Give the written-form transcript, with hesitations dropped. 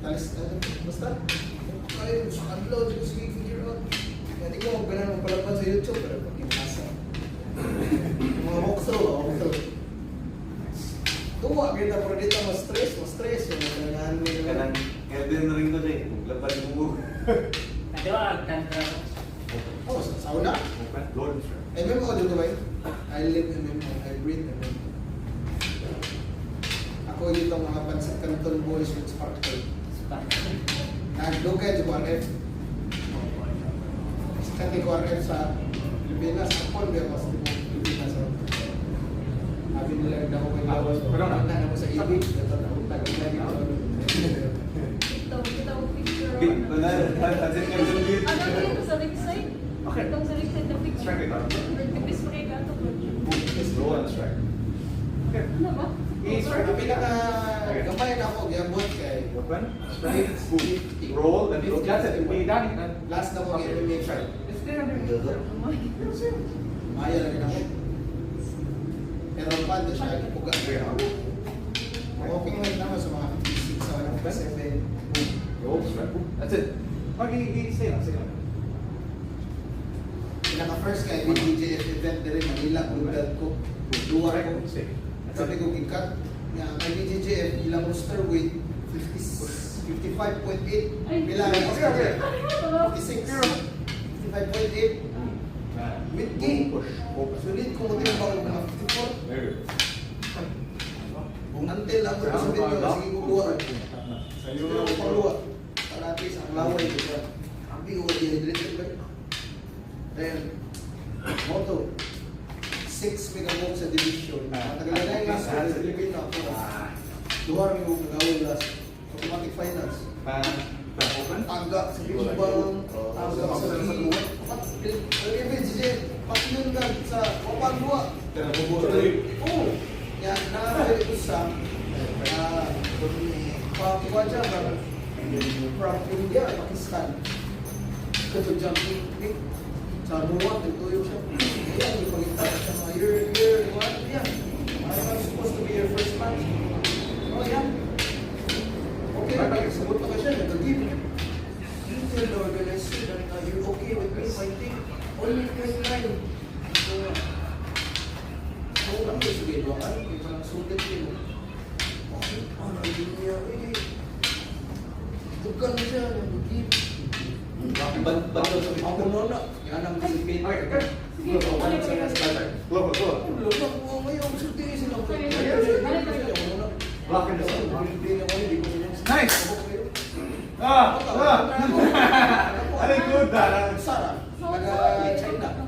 talis na. Basta. Ay, sa kanlo, di ko sige figure out. Kaya di ko magbanan mo palaban sa YouTube, pero pag inasa. Mga walkthrough. Tuwa, kita pero dito mas stress. Yung naganahan mo yung... Kanang Elden Ring ko siya, maglabas yung buo. Natiwag, kanto. Oh, sa sauna? Open, Lord, sir. MMO dito ba yun? I live MMO, I breathe MMO. Ako dito mga Pansat Canton boys with Sparkle. Nag-lugay sa QRF. Kasi QRF sa Pilipinas, ako hindi ako sa Pilipinas. Sabi nila daw ko yung lawas. Pero na mo sa ibig, ito na utag lagi ako. Kita mo picture. Big, pansin ka sa big. Ano dito sa left side? Okay. Itong sa left side na picture. Strike it out. Nagpipis pa kayo gato. Just roll and strike. Okay. Ano ba? Ang pinaka gamay na ako, gambot kay Open, strike, boom. Roll, and roll. That's it. When you're done, last na mo yung MMA try. it's there. Maya lang ako. Pero pa, di siya ipuga. Okay naman sa mga 56 sa mga 57. Roll, strike, boom. That's it. Okay, stay lang, stay lang. Pinaka-first kay BJF event din Manila, bulgad ko. Duwa ko. Stay. Sabi ko, gikat. Kay BJF, ilang roster weight? 55.8. Bilang Okay. 56. 55.8. With game. Sulit ko mo din ba ako mga 54? There you go. Kung until lang ako sa video, sige kukuha. Sige ko paluwa. Para at least ang laway ko ba? Ang bigo, dehydrated ba yun? Then, moto. 6 megabok sa division. Matagal na yung last one sa Pilipino ako. Duwar yung nagawin last. Automatic finals. Open. Tangga sa Bibang, tangga sa Bibang. Pag-ibig siya, pag-yun ka sa Wapang Buwa. Oo. Yan, nakakali ko sa Pakiwaja from India, Pakistan. Kato jumping pick. Sa Buwa, nagtuyo siya. Ayan, yung pag-itap siya mga year, what? Yan. I'm supposed to be your first match. Oh, yan. Okay, pag-sabot na ka siya, nag-give. You tell the organizer that you're okay with me fighting. Only 29. So lang yung sige, doon, may parang sulit yun. Okay, hindi niya, tugan siya, nag-give. Bato sa ako na, yan ang disipin. Okay. Sige, balik ko yung Go. Ulo na po, ngayon, gusto sila. Block in the sun. Nice! Very good. Sara, taga-China.